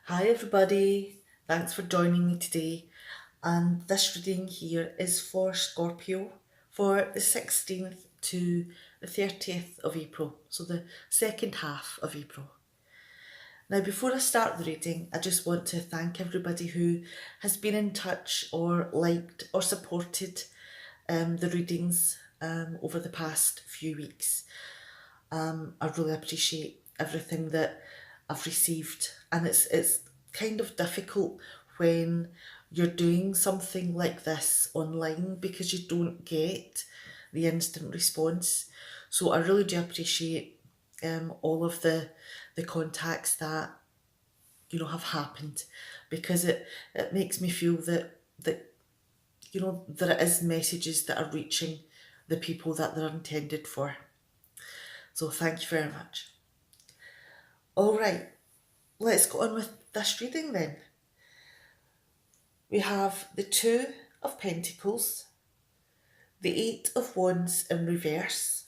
Hi everybody, thanks for joining me today. And this reading here is for Scorpio for the 16th to the 30th of April, so the second half of April. Now, before I start the reading, I just want to thank everybody who has been in touch or liked or supported the readings over the past few weeks. I really appreciate everything that I've received, and it's kind of difficult when you're doing something like this online because you don't get the instant response. So I really do appreciate all of the contacts that have happened, because it makes me feel that there is messages that are reaching the people that they're intended for. So thank you very much. All right, let's go on with this reading then. We have the Two of Pentacles, the Eight of Wands in reverse,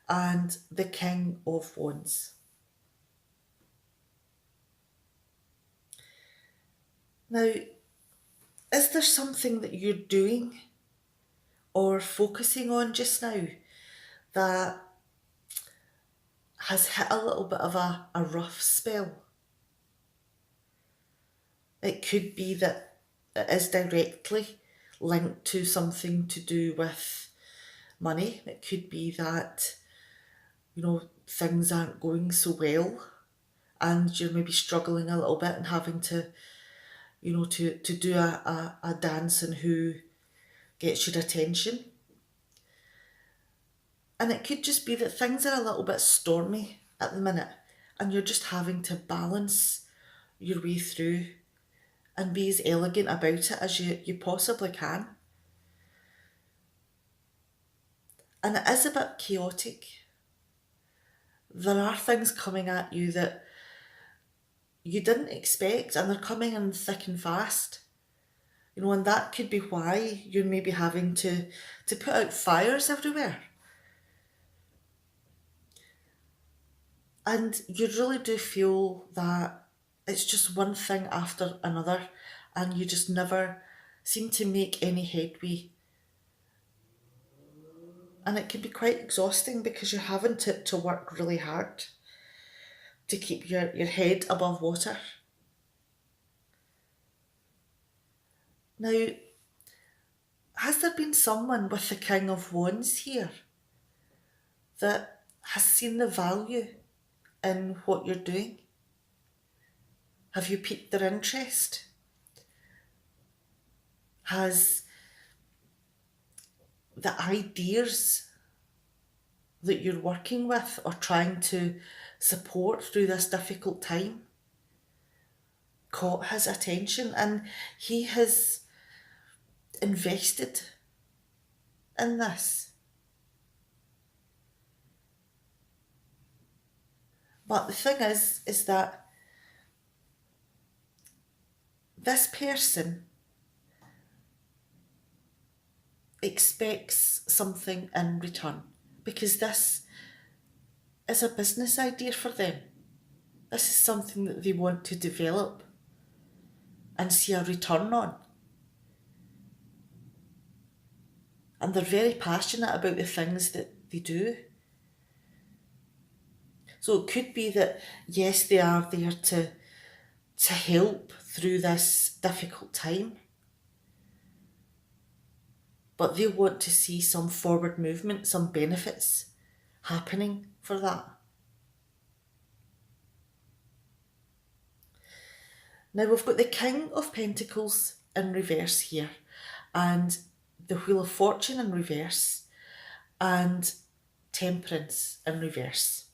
and the King of Wands. Now, is there something that you're doing or focusing on just now that has hit a little bit of a rough spell? It could be that it is directly linked to something to do with money. It could be that, things aren't going so well and you're maybe struggling a little bit and having to, to do a dance and who gets your attention. And it could just be that things are a little bit stormy at the minute and you're just having to balance your way through and be as elegant about it as you possibly can. And it is a bit chaotic. There are things coming at you that you didn't expect, and they're coming in thick and fast. And that could be why you're maybe having to put out fires everywhere. And you really do feel that it's just one thing after another, and you just never seem to make any headway. And it can be quite exhausting because you're having to work really hard to keep your head above water. Now, has there been someone with the King of Wands here that has seen the value in what you're doing? Have you piqued their interest? Has the ideas that you're working with or trying to support through this difficult time caught his attention, and he has invested in this? But the thing is that this person expects something in return, because this is a business idea for them. This is something that they want to develop and see a return on. And they're very passionate about the things that they do. So it could be that, yes, they are there to help through this difficult time, but they want to see some forward movement, some benefits happening for that. Now we've got the King of Pentacles in reverse here, and the Wheel of Fortune in reverse, and Temperance in reverse.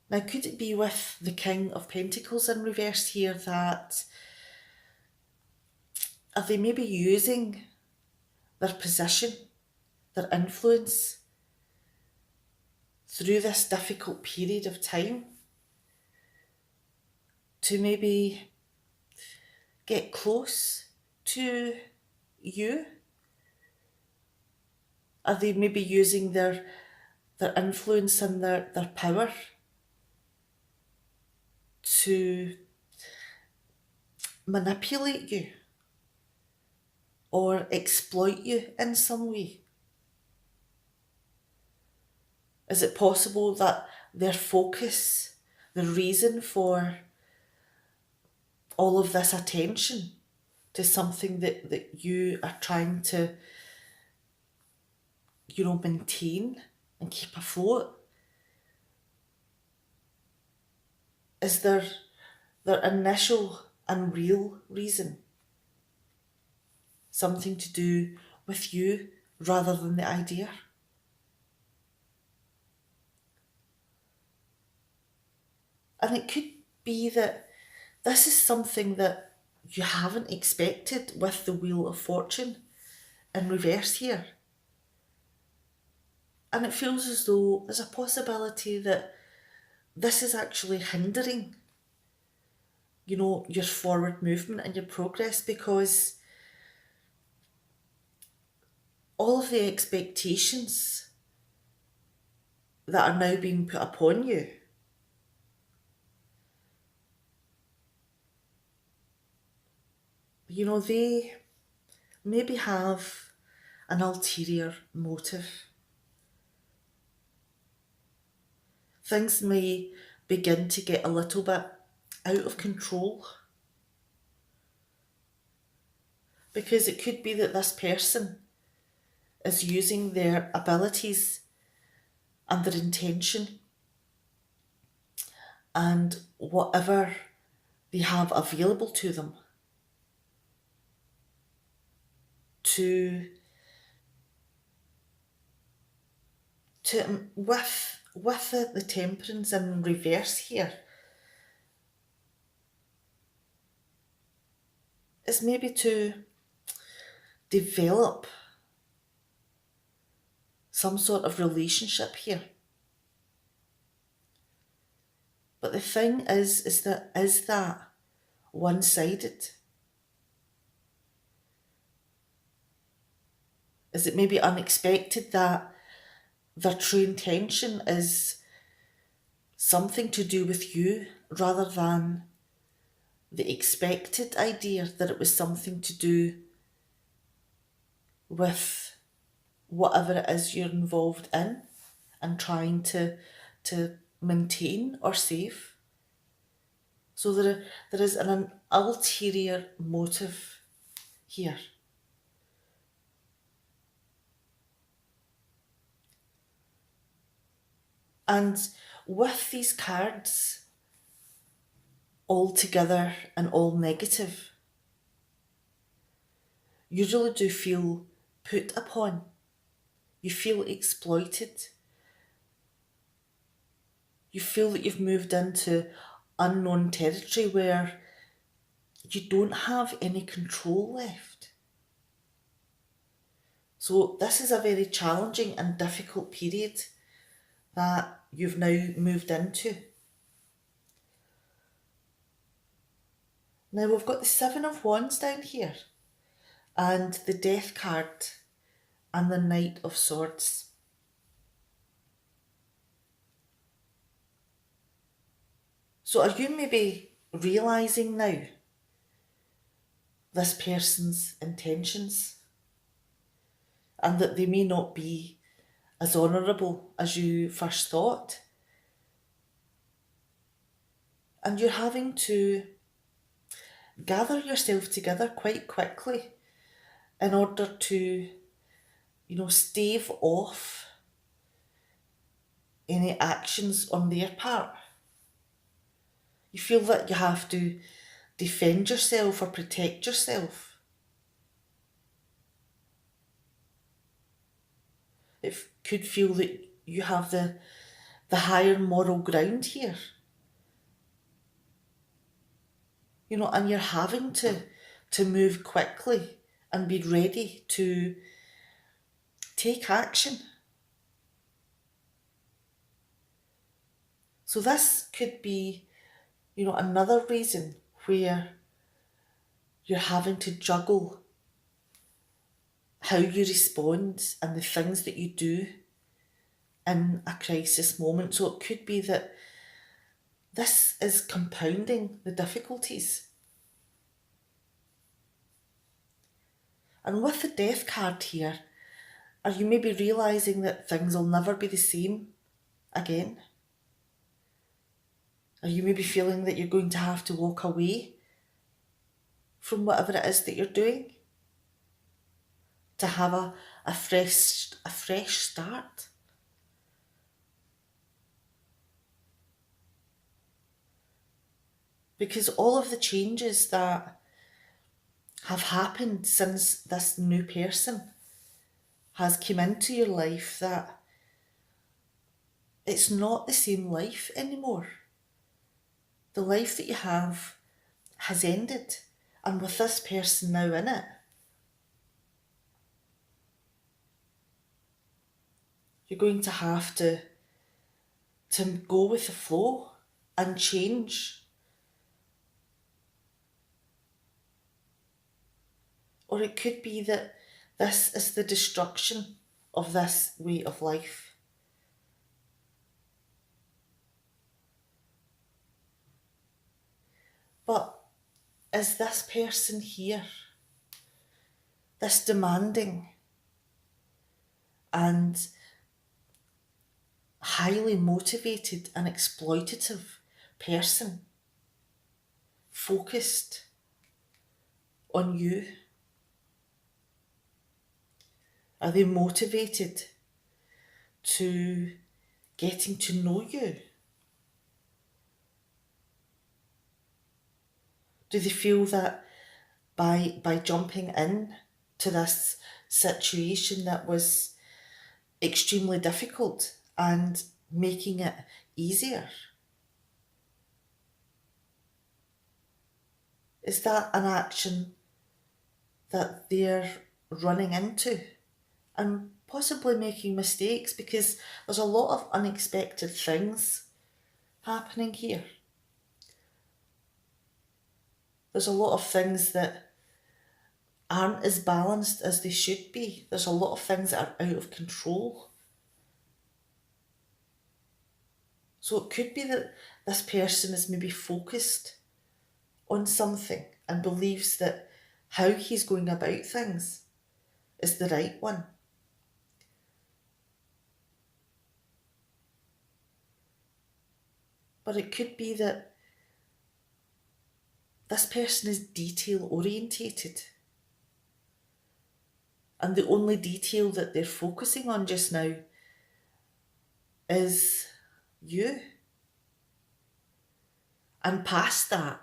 Now, could it be with the King of Pentacles in reverse here that are they maybe using their position, their influence through this difficult period of time to maybe get close to you? Are they maybe using their influence and their power to manipulate you or exploit you in some way? Is it possible that their focus, the reason for all of this attention to something that you are trying to, maintain and keep afloat, is their initial and real reason something to do with you rather than the idea? And it could be that this is something that you haven't expected with the Wheel of Fortune in reverse here. And it feels as though there's a possibility that this is actually hindering, your forward movement and your progress, because all of the expectations that are now being put upon you, they maybe have an ulterior motive. Things may begin to get a little bit out of control, because it could be that this person is using their abilities and their intention and whatever they have available to them to with the Temperance in reverse here, is maybe to develop some sort of relationship here. But the thing is that one-sided? Is it maybe unexpected that their true intention is something to do with you rather than the expected idea that it was something to do with whatever it is you're involved in and trying to maintain or save? So there is an ulterior motive here. And with these cards all together and all negative, you really do feel put upon. You feel exploited. You feel that you've moved into unknown territory where you don't have any control left. So this is a very challenging and difficult period that you've now moved into. Now we've got the Seven of Wands down here, and the Death card, and the Knight of Swords. So are you maybe realising now this person's intentions, and that they may not be as honourable as you first thought? And you're having to gather yourself together quite quickly in order to, stave off any actions on their part. You feel that you have to defend yourself or protect yourself. It could feel that you have the higher moral ground here. And you're having to move quickly and be ready to take action. So this could be, another reason where you're having to juggle how you respond and the things that you do in a crisis moment. So it could be that this is compounding the difficulties. And with the death card here, are you maybe realising that things will never be the same again? Are you maybe feeling that you're going to have to walk away from whatever it is that you're doing to have a fresh start? Because all of the changes that have happened since this new person has come into your life, that it's not the same life anymore. The life that you have has ended, and with this person now in it, you're going to have to go with the flow and change. Or it could be that this is the destruction of this way of life. But is this person here, this demanding and highly motivated and exploitative person, focused on you? Are they motivated to getting to know you? Do they feel that by jumping in to this situation that was extremely difficult and making it easier, is that an action that they're running into and possibly making mistakes? Because there's a lot of unexpected things happening here. There's a lot of things that aren't as balanced as they should be. There's a lot of things that are out of control. So it could be that this person is maybe focused on something and believes that how he's going about things is the right one. But it could be that this person is detail orientated, and the only detail that they're focusing on just now is you. And past that,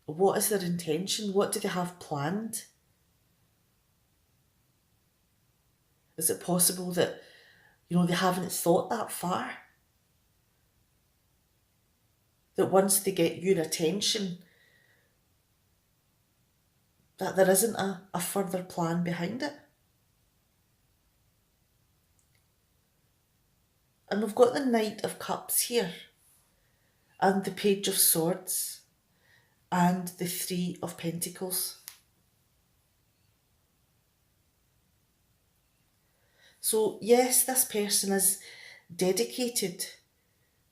what is their intention? What do they have planned? Is it possible that, they haven't thought that far? That once they get your attention, that there isn't a further plan behind it? And we've got the Knight of Cups here, and the Page of Swords, and the Three of Pentacles. So yes, this person is dedicated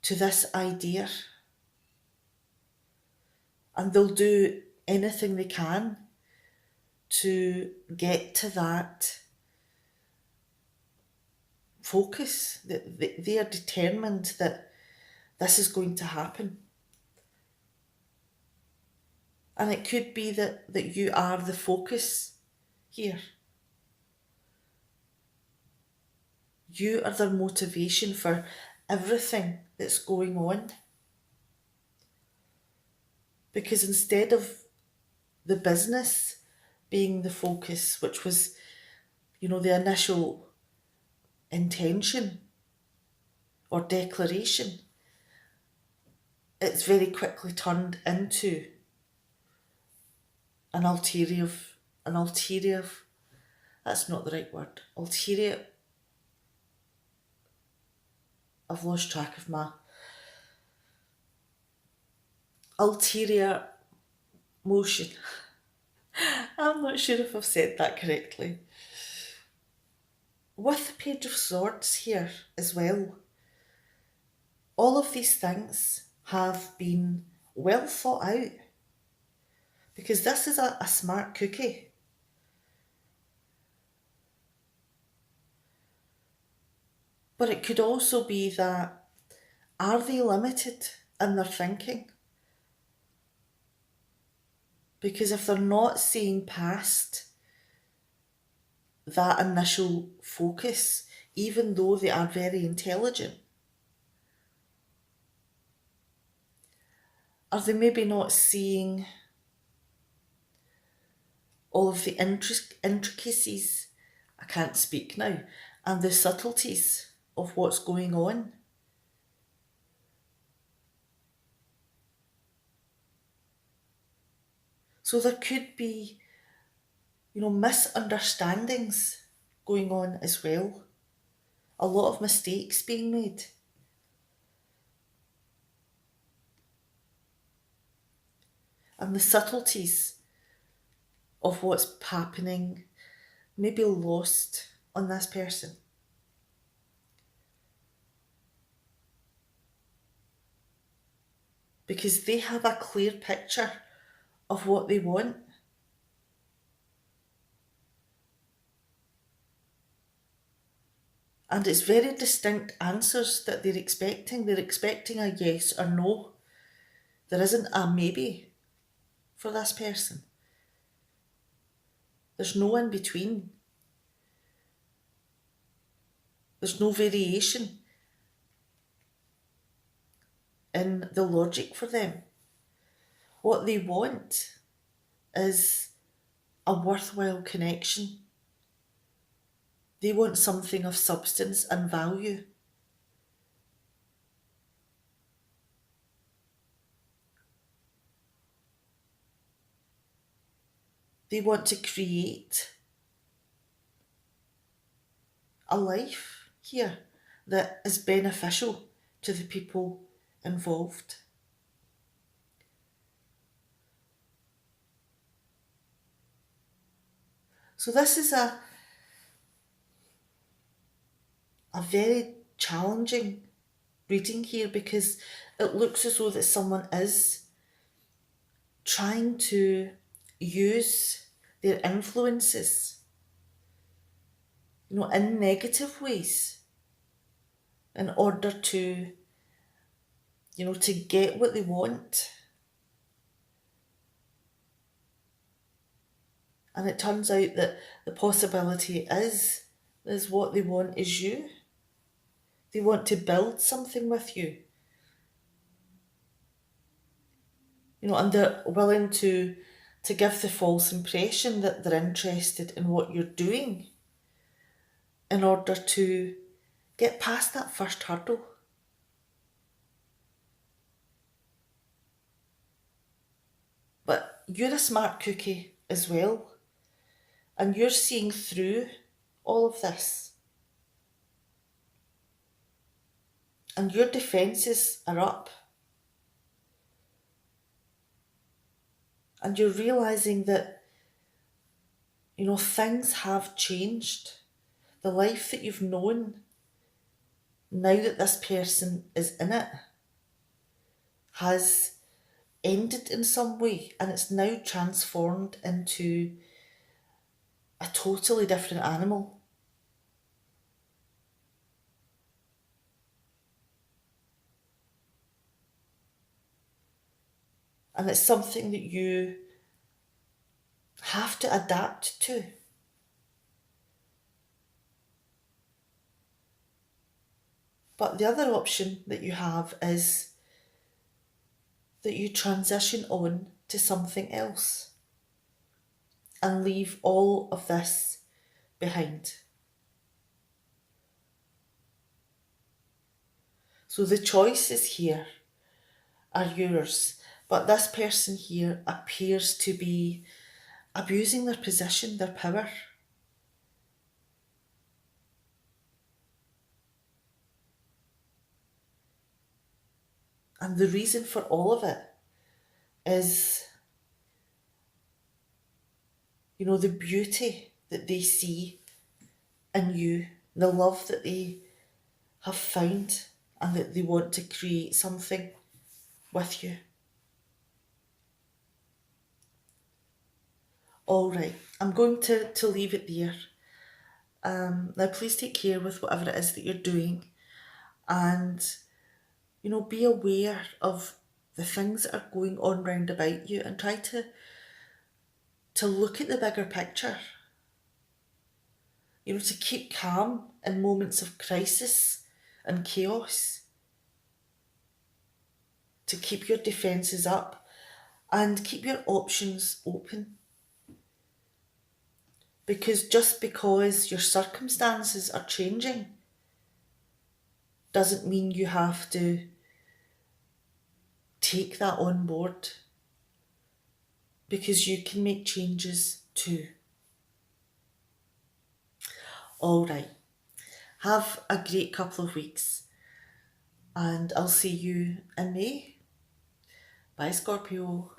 to this idea, and they'll do anything they can to get to that focus. They are determined that this is going to happen. And it could be that you are the focus here. You are their motivation for everything that's going on. Because instead of the business being the focus, which was, the initial intention or declaration, it's very quickly turned into an ulterior, that's not the right word, ulterior, I've lost track of my ulterior motion. I'm not sure if I've said that correctly. With the Page of Swords here as well, all of these things have been well thought out, because this is a smart cookie. But it could also be that, are they limited in their thinking? Because if they're not seeing past that initial focus, even though they are very intelligent, are they maybe not seeing all of the intricacies, I can't speak now, and the subtleties of what's going on? So there could be, misunderstandings going on as well. A lot of mistakes being made. And the subtleties of what's happening may be lost on this person. Because they have a clear picture of what they want. And it's very distinct answers that they're expecting. They're expecting a yes or no. There isn't a maybe for this person. There's no in between. There's no variation in the logic for them. What they want is a worthwhile connection. They want something of substance and value. They want to create a life here that is beneficial to the people involved. So this is a very challenging reading here, because it looks as though that someone is trying to use their influences, in negative ways in order to, to get what they want. And it turns out that the possibility is what they want is you. They want to build something with you. And they're willing to give the false impression that they're interested in what you're doing in order to get past that first hurdle. But you're a smart cookie as well, and you're seeing through all of this. And your defences are up. And you're realising that, things have changed. The life that you've known, now that this person is in it, has ended in some way, and it's now transformed into a totally different animal. And it's something that you have to adapt to. But the other option that you have is that you transition on to something else and leave all of this behind. So the choices here are yours, but this person here appears to be abusing their position, their power. And the reason for all of it is, the beauty that they see in you, the love that they have found, and that they want to create something with you. All right, I'm going to leave it there. Now, please take care with whatever it is that you're doing, and be aware of the things that are going on round about you, and try to look at the bigger picture. To keep calm in moments of crisis and chaos, to keep your defences up and keep your options open. Because just because your circumstances are changing doesn't mean you have to take that on board, because you can make changes too. All right. Have a great couple of weeks, and I'll see you in May. Bye, Scorpio.